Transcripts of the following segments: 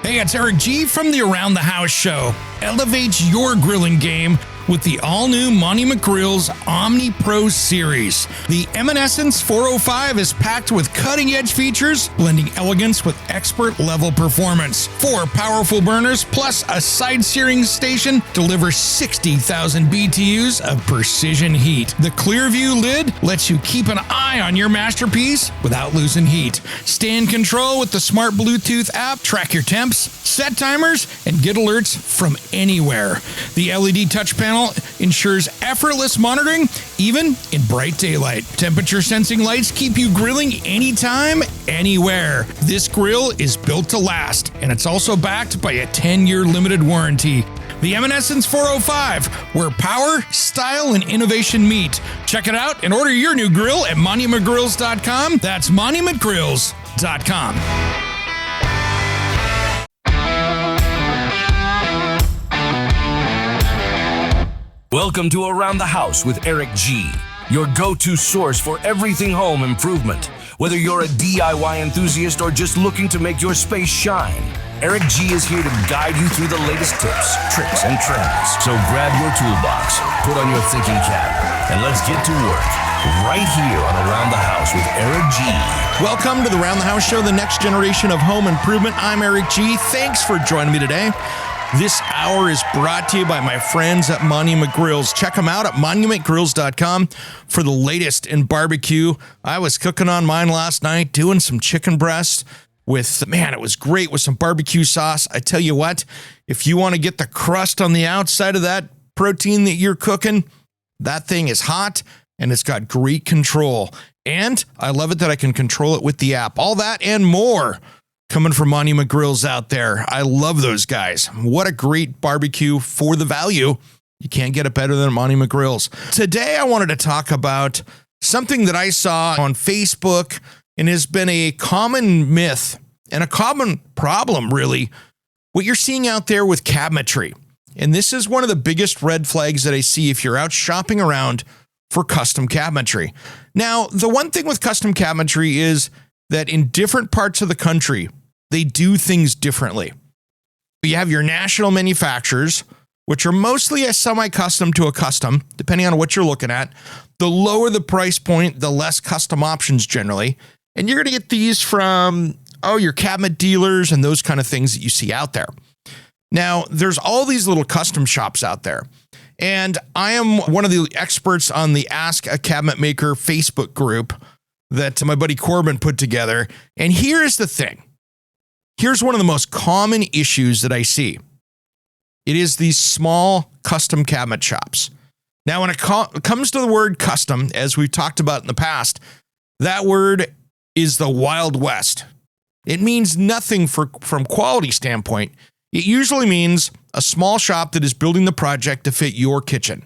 Hey, it's Eric G from the Around the House show. Elevate your grilling game with the all-new Monument Grill's Omni Pro series. The Eminence 405 is packed with cutting-edge features, blending elegance with expert-level performance. 4 powerful burners plus a side searing station deliver 60,000 BTUs of precision heat. The Clearview lid lets you keep an eye on your masterpiece without losing heat. Stay in control with the smart Bluetooth app, track your temps, set timers, and get alerts from anywhere. The LED touch panel ensures effortless monitoring, even in bright daylight. Temperature sensing lights keep you grilling anytime, anywhere. This grill is built to last, and it's also backed by a 10-year limited warranty. The Eminence 405, where power, style, and innovation meet. Check it out and order your new grill at monumentgrills.com. That's monumentgrills.com. Welcome to Around the House with Eric G, your go-to source for everything home improvement. Whether you're a DIY enthusiast or just looking to make your space shine, Eric G is here to guide you through the latest tips, tricks, and trends. So grab your toolbox, put on your thinking cap, and let's get to work right here on Around the House with Eric G. Welcome to the Around the House show, the next generation of home improvement. I'm Eric G. Thanks for joining me today. This hour is brought to you by my friends at Monument Grills. Check them out at monumentgrills.com for the latest in barbecue. I was cooking on mine last night, doing some chicken breast with, man, it was great with some barbecue sauce. I tell you what, if you want to get the crust on the outside of that protein that you're cooking, that thing is hot and it's got great control. And I love it that I can control it with the app. All that and more coming from Monument Grills out there. I love those guys. What a great barbecue for the value. You can't get it better than Monument Grills. Today, I wanted to talk about something that I saw on Facebook and has been a common myth and a common problem, really, what you're seeing out there with cabinetry. And this is one of the biggest red flags that I see if you're out shopping around for custom cabinetry. Now, the one thing with custom cabinetry is that in different parts of the country, they do things differently. You have your national manufacturers, which are mostly a semi-custom to a custom, depending on what you're looking at. The lower the price point, the less custom options generally. And you're going to get these from, your cabinet dealers and those kind of things that you see out there. Now, there's all these little custom shops out there. And I am one of the experts on the Ask a Cabinet Maker Facebook group that my buddy Corbin put together. And here's the thing. Here's one of the most common issues that I see. It is these small custom cabinet shops. Now, when it comes to the word custom, as we've talked about in the past, that word is the Wild West. It means nothing from quality standpoint. It usually means a small shop that is building the project to fit your kitchen.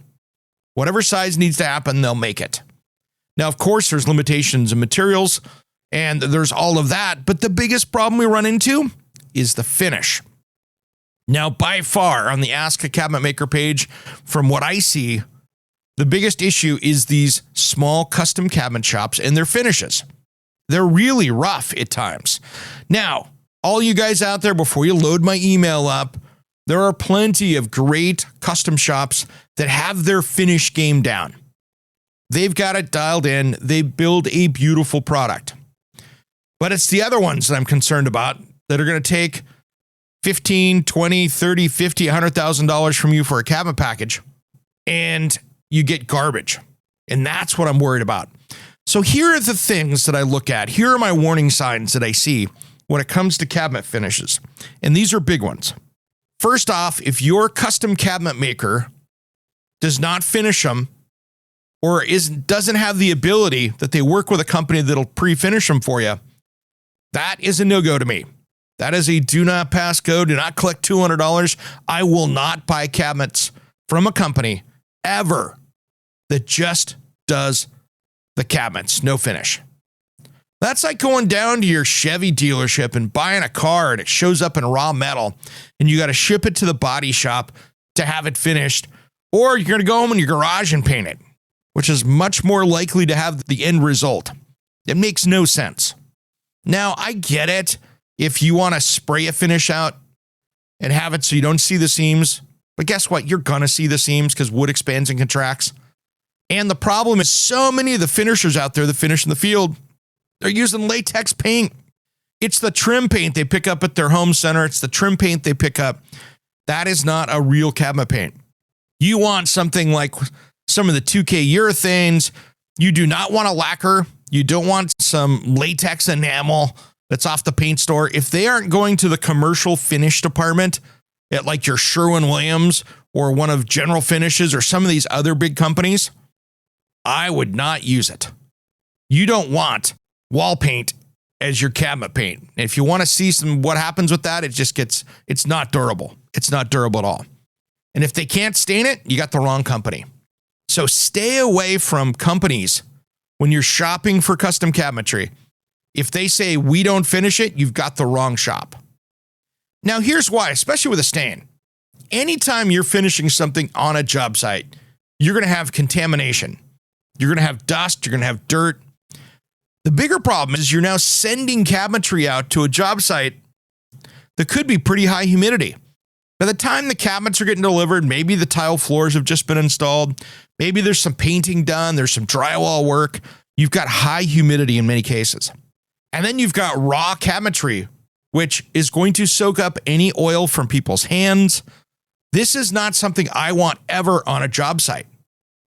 Whatever size needs to happen, they'll make it. Now, of course, there's limitations in materials, and there's all of that, but the biggest problem we run into is the finish. Now, by far, on the Ask a Cabinet Maker page, from what I see, the biggest issue is these small custom cabinet shops and their finishes. They're really rough at times. Now, all you guys out there, before you load my email up, there are plenty of great custom shops that have their finish game down. They've got it dialed in. They build a beautiful product. But it's the other ones that I'm concerned about that are going to take $15, $20, $30, $50, $100,000 from you for a cabinet package, and you get garbage. And that's what I'm worried about. So here are the things that I look at. Here are my warning signs that I see when it comes to cabinet finishes. And these are big ones. First off, if your custom cabinet maker does not finish them, or doesn't have the ability that they work with a company that'll pre-finish them for you, that is a no-go to me. That is a do not pass go. Do not collect $200. I will not buy cabinets from a company ever that just does the cabinets, no finish. That's like going down to your Chevy dealership and buying a car and it shows up in raw metal and you got to ship it to the body shop to have it finished, or you're going to go home in your garage and paint it, which is much more likely to have the end result. It makes no sense. Now, I get it. If you want to spray a finish out, and have it so you don't see the seams. But guess what? You're going to see the seams because wood expands and contracts. And the problem is so many of the finishers out there that finish in the field, they're using latex paint. It's the trim paint they pick up at their home center. It's the trim paint they pick up. That is not a real cabinet paint. You want something like some of the 2K urethanes. You do not want a lacquer. You don't want some latex enamel that's off the paint store. If they aren't going to the commercial finish department at like your Sherwin-Williams or one of General Finishes or some of these other big companies, I would not use it. You don't want wall paint as your cabinet paint. If you want to see what happens with that, it's not durable. It's not durable at all. And if they can't stain it, you got the wrong company. So stay away from companies when you're shopping for custom cabinetry. If they say we don't finish it, you've got the wrong shop. Now here's why, especially with a stain. Anytime you're finishing something on a job site, you're going to have contamination. You're going to have dust. You're going to have dirt. The bigger problem is you're now sending cabinetry out to a job site that could be pretty high humidity. By the time the cabinets are getting delivered, maybe the tile floors have just been installed. Maybe there's some painting done. There's some drywall work. You've got high humidity in many cases. And then you've got raw cabinetry, which is going to soak up any oil from people's hands. This is not something I want ever on a job site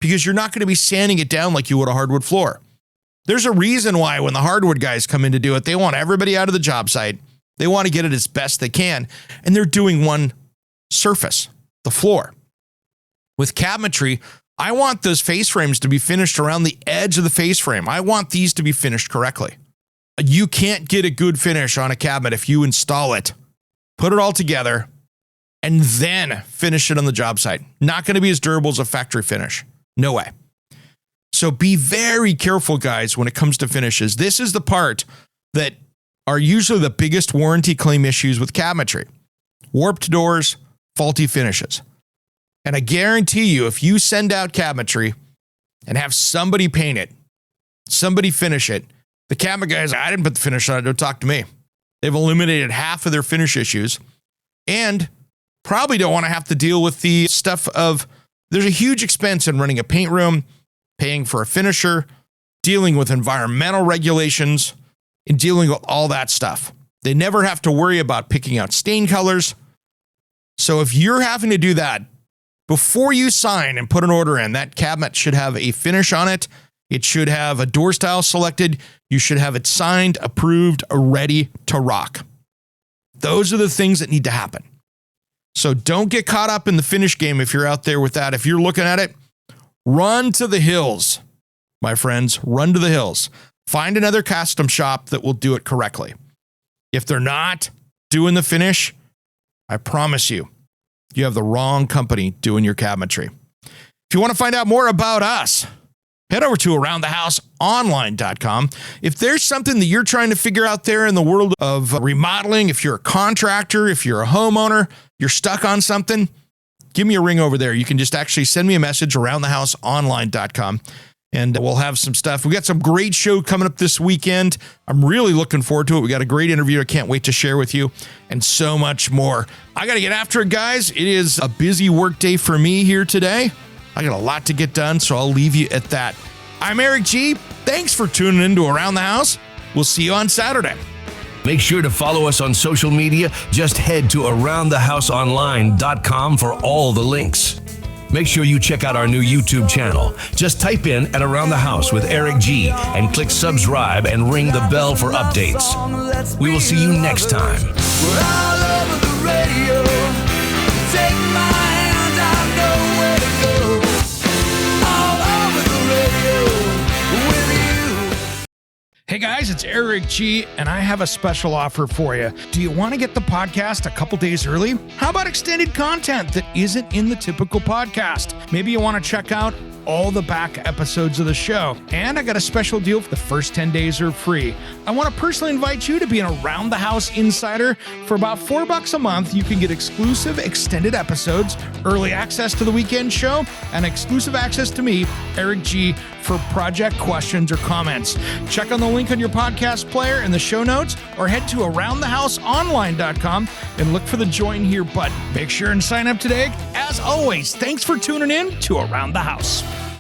because you're not going to be sanding it down like you would a hardwood floor. There's a reason why when the hardwood guys come in to do it, they want everybody out of the job site. They want to get it as best they can. And they're doing one surface, the floor. With cabinetry, I want those face frames to be finished around the edge of the face frame. I want these to be finished correctly. You can't get a good finish on a cabinet if you install it, put it all together, and then finish it on the job site. Not going to be as durable as a factory finish. No way. So be very careful, guys, when it comes to finishes. This is the part that are usually the biggest warranty claim issues with cabinetry. Warped doors, faulty finishes. And I guarantee you, if you send out cabinetry and have somebody paint it, somebody finish it, the cabinet guys, I didn't put the finish on it, don't talk to me. They've eliminated half of their finish issues and probably don't want to have to deal with the stuff of, there's a huge expense in running a paint room, paying for a finisher, dealing with environmental regulations, and dealing with all that stuff. They never have to worry about picking out stain colors. So if you're having to do that, before you sign and put an order in, that cabinet should have a finish on it. It should have a door style selected. You should have it signed, approved, ready to rock. Those are the things that need to happen. So don't get caught up in the finish game if you're out there with that. If you're looking at it, run to the hills, my friends. Run to the hills. Find another custom shop that will do it correctly. If they're not doing the finish, I promise you, you have the wrong company doing your cabinetry. If you want to find out more about us, head over to aroundthehouseonline.com. If there's something that you're trying to figure out there in the world of remodeling, if you're a contractor, if you're a homeowner, you're stuck on something, give me a ring over there. You can just actually send me a message, aroundthehouseonline.com, and we'll have some stuff. We got some great show coming up this weekend. I'm really looking forward to it. We got a great interview I can't wait to share with you, and so much more. I got to get after it, guys. It is a busy work day for me here today. I got a lot to get done, so I'll leave you at that. I'm Eric G. Thanks for tuning in to Around the House. We'll see you on Saturday. Make sure to follow us on social media. Just head to aroundthehouseonline.com for all the links. Make sure you check out our new YouTube channel. Just type in at Around the House with Eric G and click subscribe and ring the bell for updates. We will see you next time. We're all over the radio. Take my hand, I know where to go. All over the radio with you. Hey guys, it's Eric G, and I have a special offer for you. Do you want to get the podcast a couple days early? How about extended content that isn't in the typical podcast? Maybe you want to check out all the back episodes of the show. And I got a special deal for the first 10 days are free. I want to personally invite you to be an Around the House insider. For about $4 a month, you can get exclusive extended episodes, early access to the weekend show, and exclusive access to me, Eric G., for project questions or comments. Check on the link on your podcast player in the show notes or head to aroundthehouseonline.com and look for the join here button. Make sure and sign up today. As always, thanks for tuning in to Around the House.